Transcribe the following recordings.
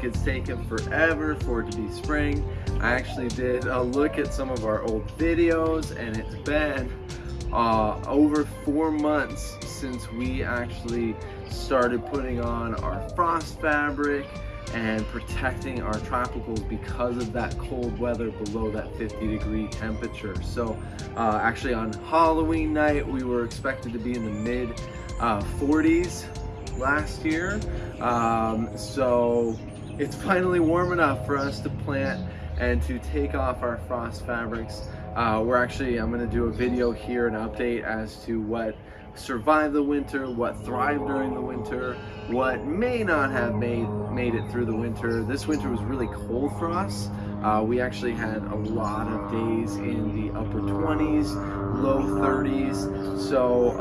like it's taken forever for it to be spring. I actually did a look at some of our old videos, and it's been over 4 months since we actually started putting on our frost fabric and protecting our tropicals because of that cold weather below that 50-degree temperature. So actually on Halloween night, we were expected to be in the mid 40s last year. So it's finally warm enough for us to plant and to take off our frost fabrics. I'm gonna do a video here, an update as to what survived the winter, what thrived during the winter, what may not have made it through the winter. This winter was really cold for us. We actually had a lot of days in the upper 20s, low 30s. So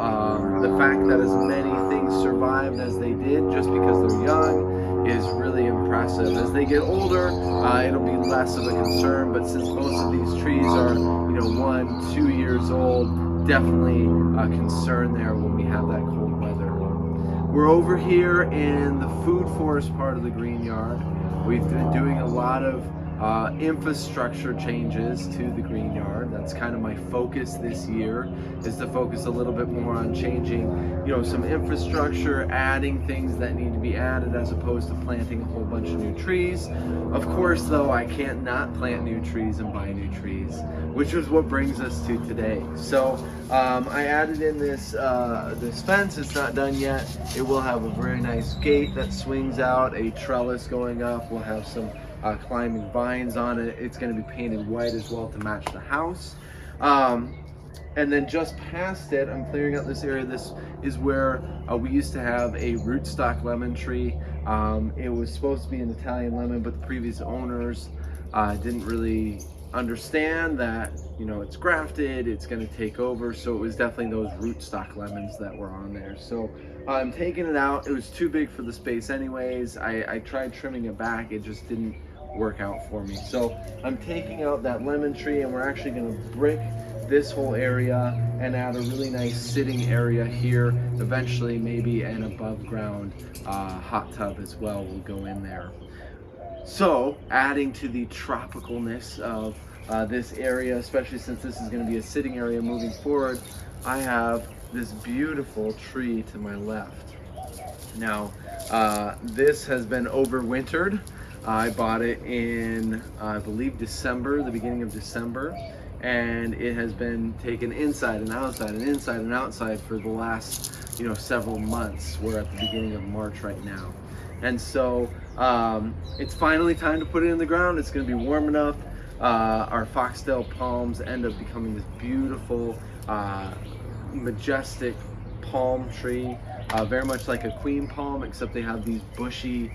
the fact that as many things survived as they did just because they're young is really impressive. As they get older, it'll be less of a concern, but since most of these trees are 1, 2 years old, definitely a concern there when we have that cold weather. We're over here in the food forest part of the green yard. We've been doing a lot of infrastructure changes to the green yard. That's kind of my focus this year, is to focus a little bit more on changing some infrastructure, adding things that need to be added as opposed to planting a whole bunch of new trees. Of course though, I can't not plant new trees and buy new trees, which is what brings us to today. So I added in this fence. It's not done yet. It will have a very nice gate that swings out, a trellis going up. We'll have some climbing vines on it. It's going to be painted white as well to match the house. And then just past it, I'm clearing out this area. This is where we used to have a rootstock lemon tree. It was supposed to be an Italian lemon, but the previous owners didn't really understand that it's grafted, it's going to take over. So it was definitely those rootstock lemons that were on there. So I'm taking it out. It was too big for the space anyways. I tried trimming it back. It just didn't work out for me. So I'm taking out that lemon tree, and we're actually going to brick this whole area and add a really nice sitting area here. Eventually maybe an above ground hot tub as well will go in there. So adding to the tropicalness of this area, especially since this is going to be a sitting area moving forward, I have this beautiful tree to my left. Now this has been overwintered. I bought it in I believe December, the beginning of December, and it has been taken inside and outside and inside and outside for the last several months. We're at the beginning of March right now, and so it's finally time to put it in the ground. It's going to be warm enough. Our foxtail palms end up becoming this beautiful majestic palm tree, very much like a queen palm, except they have these bushy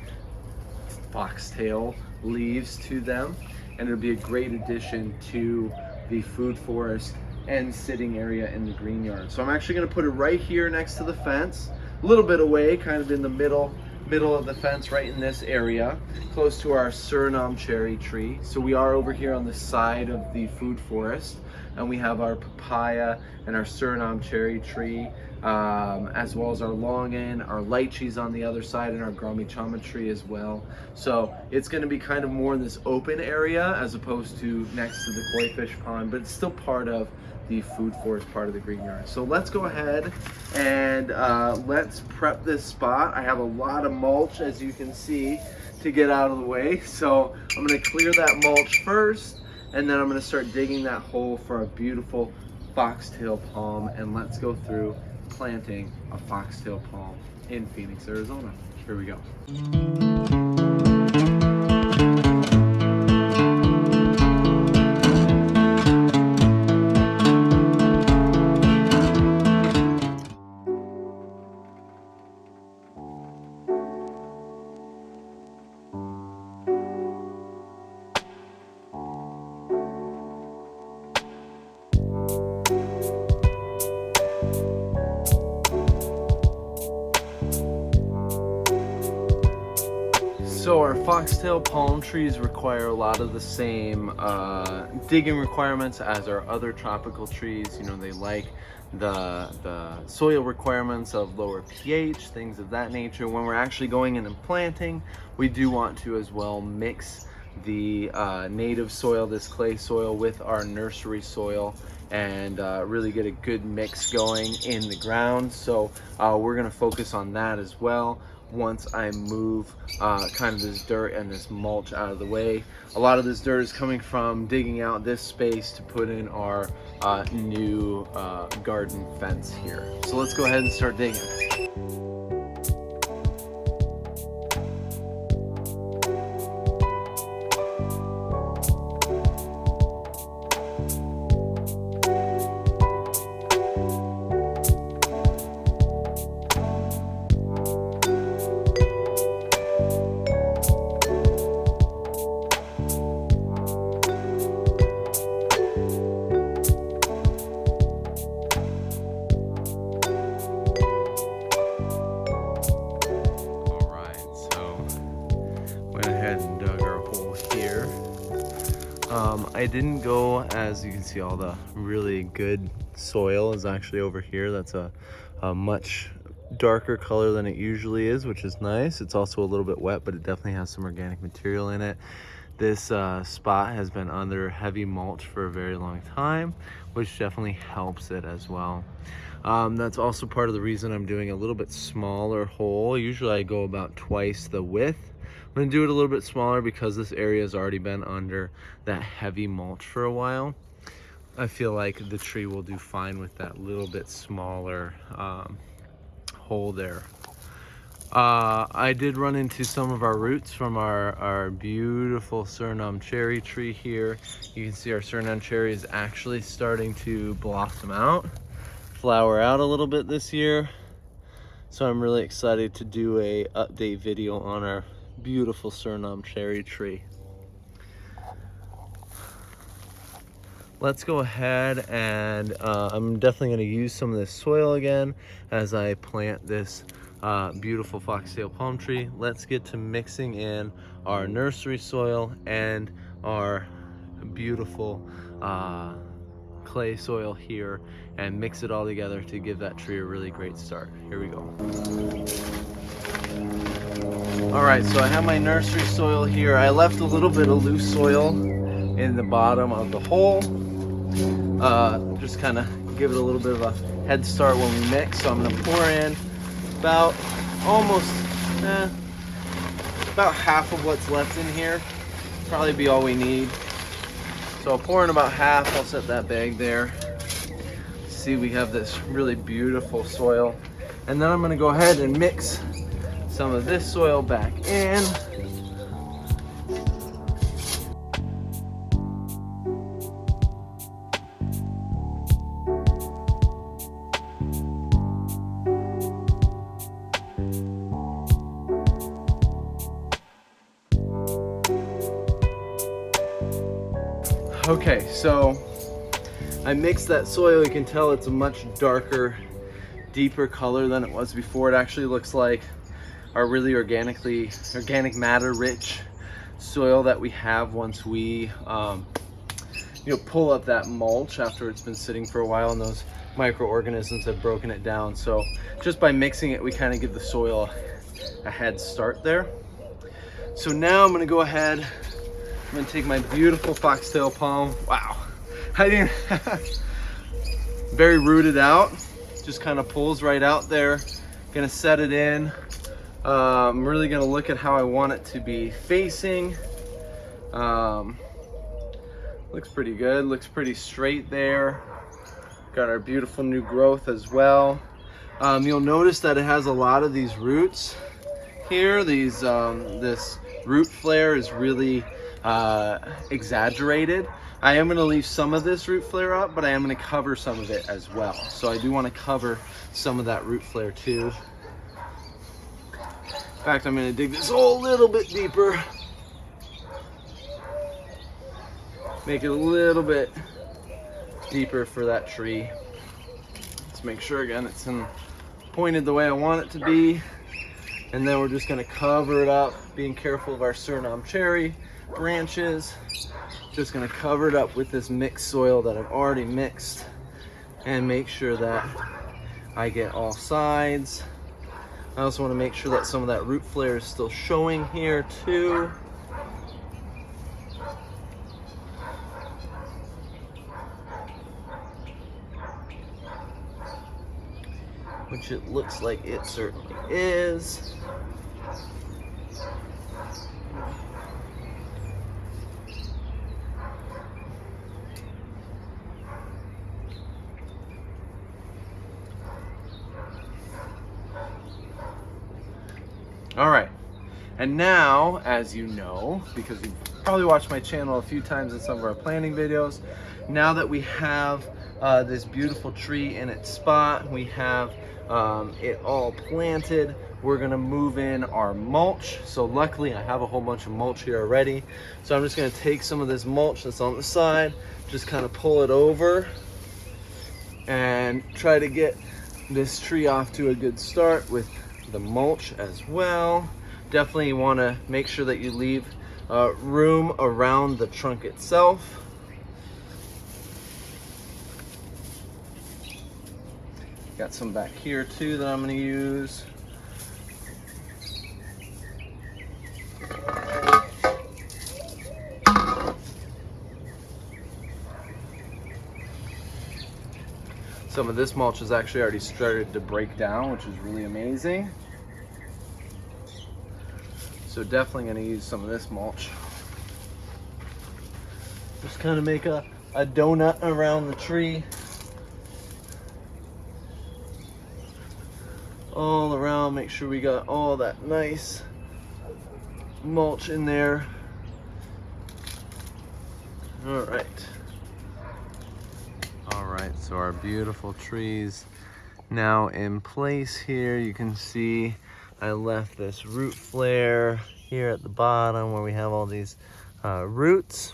foxtail leaves to them, and it'll be a great addition to the food forest and sitting area in the green yard. So I'm actually going to put it right here next to the fence, a little bit away, kind of in the middle of the fence, right in this area, close to our Suriname cherry tree. So we are over here on the side of the food forest, and we have our papaya and our Suriname cherry tree, as well as our longan, our lychees on the other side, and our grami-chama tree as well. So it's going to be kind of more in this open area as opposed to next to the koi fish pond, but it's still part of the food forest part of the green yard. So let's go ahead and let's prep this spot. I have a lot of mulch, as you can see, to get out of the way. So I'm going to clear that mulch first, and then I'm going to start digging that hole for a beautiful foxtail palm, and let's go through planting a foxtail palm in Phoenix, Arizona. Here we go. So our foxtail palm trees require a lot of the same digging requirements as our other tropical trees. You know, they like the soil requirements of lower pH, things of that nature. When we're actually going in and planting, we do want to as well mix the native soil, this clay soil, with our nursery soil, and really get a good mix going in the ground. So we're going to focus on that as well once I move kind of this dirt and this mulch out of the way. A lot of this dirt is coming from digging out this space to put in our new garden fence here. So let's go ahead and start digging. I didn't go, as you can see, all the really good soil is actually over here. That's a much darker color than it usually is, which is nice. It's also a little bit wet, but it definitely has some organic material in it. This spot has been under heavy mulch for a very long time, which definitely helps it as well. That's also part of the reason I'm doing a little bit smaller hole. Usually I go about twice the width. I'm gonna do it a little bit smaller because this area has already been under that heavy mulch for a while. I feel like the tree will do fine with that little bit smaller hole there. I did run into some of our roots from our beautiful Suriname cherry tree here. You can see our Suriname cherry is actually starting to blossom out, flower out a little bit this year. So I'm really excited to do a update video on our beautiful Suriname cherry tree. Let's go ahead and I'm definitely going to use some of this soil again as I plant this beautiful foxtail palm tree. Let's get to mixing in our nursery soil and our beautiful clay soil here and mix it all together to give that tree a really great start. Here we go. All right, so I have my nursery soil here. I left a little bit of loose soil in the bottom of the hole. Just kind of give it a little bit of a head start when we mix. So I'm gonna pour in about about half of what's left in here. Probably be all we need. So I'll pour in about half. I'll set that bag there. See, we have this really beautiful soil. And then I'm gonna go ahead and mix some of this soil back in. Okay, so I mixed that soil. You can tell it's a much darker, deeper color than it was before. It actually looks like our really organic matter rich soil that we have once we pull up that mulch after it's been sitting for a while and those microorganisms have broken it down. So just by mixing it, we kind of give the soil a head start there. So now I'm going to go ahead, I'm going to take my beautiful foxtail palm. Wow, I didn't very rooted out, just kind of pulls right out there. Gonna set it in. I'm really gonna look at how I want it to be facing. Looks pretty good, looks pretty straight there. Got our beautiful new growth as well. You'll notice that it has a lot of these roots here. These this root flare is really exaggerated. I am going to leave some of this root flare up, but I am going to cover some of it as well. So I do want to cover some of that root flare too. In fact, I'm going to dig this hole a little bit deeper. Make it a little bit deeper for that tree. Let's make sure again it's pointed the way I want it to be. And then we're just gonna cover it up, being careful of our Suriname cherry branches. Just gonna cover it up with this mixed soil that I've already mixed and make sure that I get all sides. I also wanna make sure that some of that root flare is still showing here too. Which it looks like it certainly is. All right, and now, as you know, because you've probably watched my channel a few times in some of our planting videos, now that we have this beautiful tree in its spot, we have it all planted, we're gonna move in our mulch. So luckily I have a whole bunch of mulch here already. So I'm just gonna take some of this mulch that's on the side, just kind of pull it over and try to get this tree off to a good start with the mulch as well. Definitely want to make sure that you leave room around the trunk itself. Got some back here too that I'm going to use. Some of this mulch has actually already started to break down, which is really amazing. So definitely going to use some of this mulch. Just kind of make a donut around the tree. All around, make sure we got all that nice mulch in there. All right. Alright, so our beautiful trees now in place here. You can see I left this root flare here at the bottom where we have all these roots.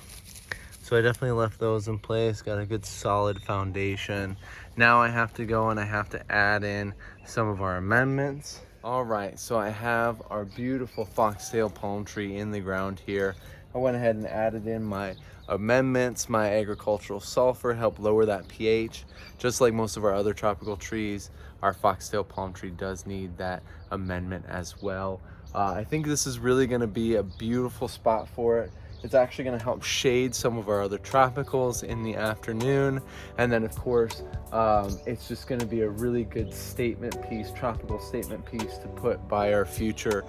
So I definitely left those in place, got a good solid foundation. Now I have to go and I have to add in some of our amendments. Alright, so I have our beautiful foxtail palm tree in the ground here. I went ahead and added in my amendments, my agricultural sulfur, help lower that pH. Just like most of our other tropical trees, our foxtail palm tree does need that amendment as well. I think this is really going to be a beautiful spot for it. It's actually going to help shade some of our other tropicals in the afternoon. And then of course, it's just going to be a really good statement piece, tropical statement piece to put by our future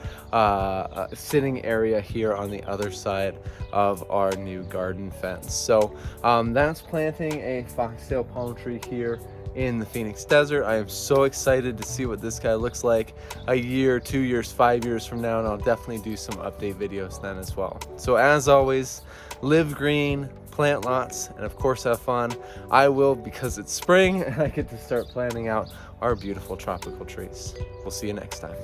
sitting area here on the other side of our new garden fence. So that's planting a foxtail palm tree here in the Phoenix Desert. I am so excited to see what this guy looks like a year, 2 years, 5 years from now, and I'll definitely do some update videos then as well. So as always, live green, plant lots, and of course have fun. I will, because it's spring and I get to start planning out our beautiful tropical trees. We'll see you next time.